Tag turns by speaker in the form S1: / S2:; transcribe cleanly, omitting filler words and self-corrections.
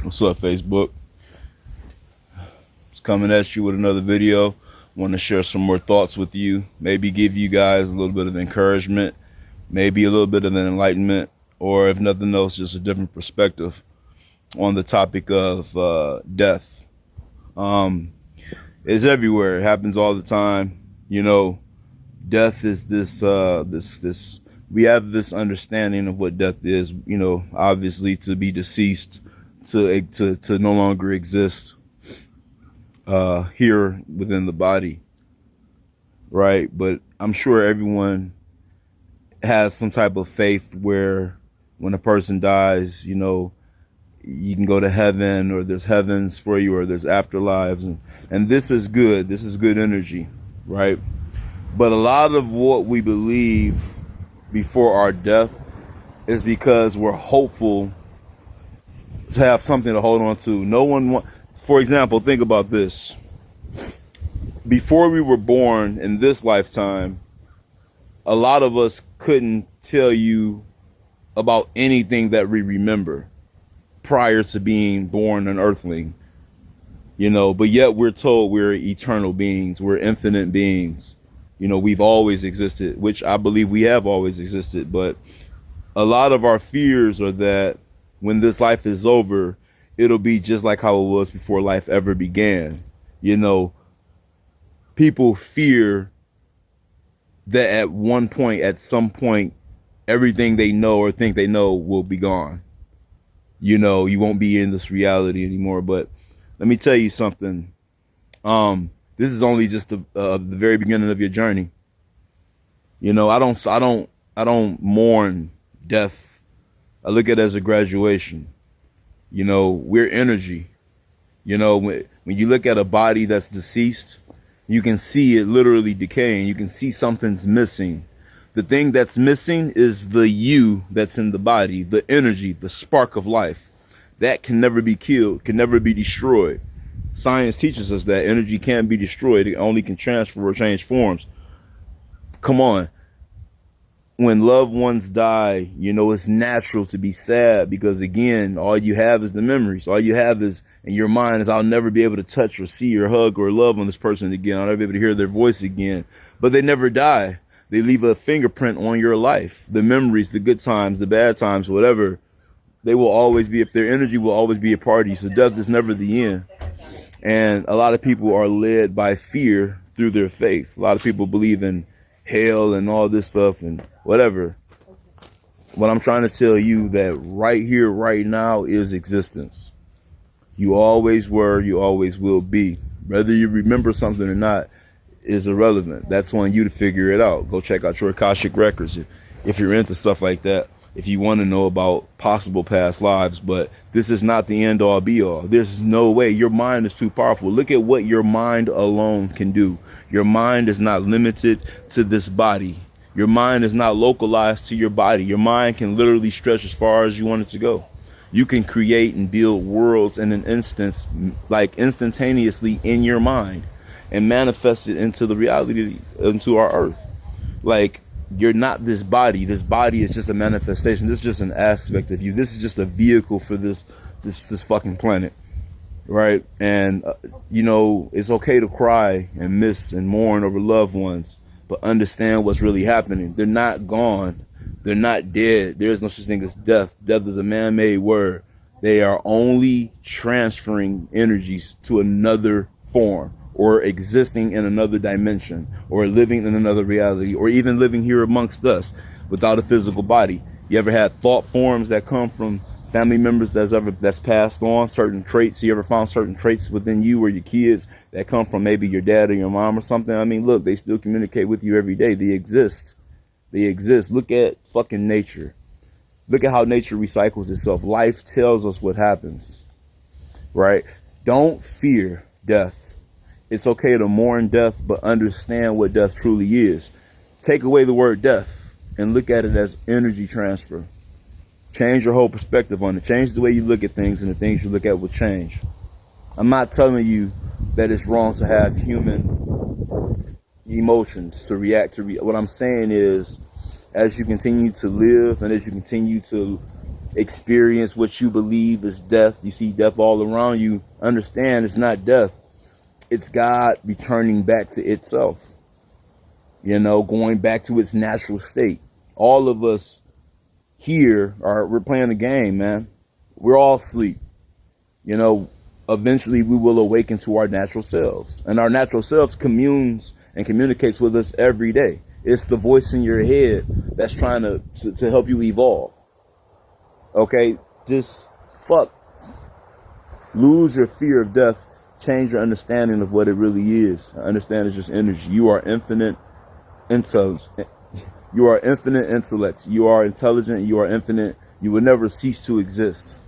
S1: What's up, Facebook? Just coming at you with another video. Want to share some more thoughts with you. Maybe give you guys a little bit of encouragement, maybe a little bit of an enlightenment, or if nothing else, just a different perspective on the topic of death. It's everywhere. It happens all the time. You know, death is this. We have this understanding of what death is. You know, obviously to be deceased, to no longer exist here within the body, right? But I'm sure everyone has some type of faith where when a person dies, you know, you can go to heaven, or there's heavens for you, or there's afterlives, and this is good. This is good energy, right? But a lot of what we believe before our death is because we're hopeful to have something to hold on to. No one wants. For example, think about this. Before we were born in this lifetime, a lot of us couldn't tell you about anything that we remember prior to being born an earthling, you know, but yet we're told we're eternal beings, we're infinite beings. You know, we've always existed, which I believe we have always existed, but a lot of our fears are that when this life is over, it'll be just like how it was before life ever began. You know, people fear that at one point, at some point, everything they know or think they know will be gone. You know, you won't be in this reality anymore. But let me tell you something. This is only just the very beginning of your journey. You know, I don't mourn death. I look at it as a graduation. You know, we're energy. You know, when you look at a body that's deceased, you can see it literally decaying. You can see something's missing. The thing that's missing is the you that's in the body, the energy, the spark of life. That can never be killed, can never be destroyed. Science teaches us that energy can't be destroyed. It only can transfer or change forms. Come on. When loved ones die, you know, it's natural to be sad because, again, all you have is the memories. All you have is in your mind is, I'll never be able to touch or see or hug or love on this person again. I'll never be able to hear their voice again. But they never die. They leave a fingerprint on your life. The memories, the good times, the bad times, whatever, they will always be, if their energy will always be a part of you. So death is never the end. And a lot of people are led by fear through their faith. A lot of people believe in hell and all this stuff and whatever. What I'm trying to tell you, that right here, right now is existence. You always were, you always will be. Whether you remember something or not is irrelevant. That's on you to figure it out. Go check out your Akashic records if you're into stuff like that, if you want to know about possible past lives. But this is not the end all be all. There's no way. Your mind is too powerful. Look at what your mind alone can do. Your mind is not limited to this body. Your mind is not localized to your body. Your mind can literally stretch as far as you want it to go. You can create and build worlds in an instance, like instantaneously in your mind, and manifest it into the reality, into our earth. Like, you're not this body. This body is just a manifestation. This is just an aspect of you. This is just a vehicle for this fucking planet, right? And you know, it's okay to cry and miss and mourn over loved ones, but understand what's really happening. They're not gone. They're not dead. There is no such thing as death. Death is a man-made word. They are only transferring energies to another form, or existing in another dimension, or living in another reality, or even living here amongst us without a physical body. You ever had thought forms that come from family members that's passed on, certain traits? You ever found certain traits within you or your kids that come from maybe your dad or your mom or something? I mean, look, they still communicate with you every day. They exist. They exist. Look at fucking nature. Look at how nature recycles itself. Life tells us what happens, right? Don't fear death. It's okay to mourn death, but understand what death truly is. Take away the word death and look at it as energy transfer. Change your whole perspective on it. Change the way you look at things, and the things you look at will change. I'm not telling you that it's wrong to have human emotions, to react to. What I'm saying is, as you continue to live and as you continue to experience what you believe is death. You see death all around you. Understand it's not death. It's God returning back to itself. You know, going back to its natural state. All of us here we're playing the game, man. We're all asleep. You know, eventually we will awaken to our natural selves. And our natural selves communes and communicates with us every day. It's the voice in your head that's trying to help you evolve. Okay? Just lose your fear of death. Change your understanding of what it really is. Understand it's just energy. You are infinite intelligence. You are infinite intellect. You are intelligent. You are infinite. You will never cease to exist.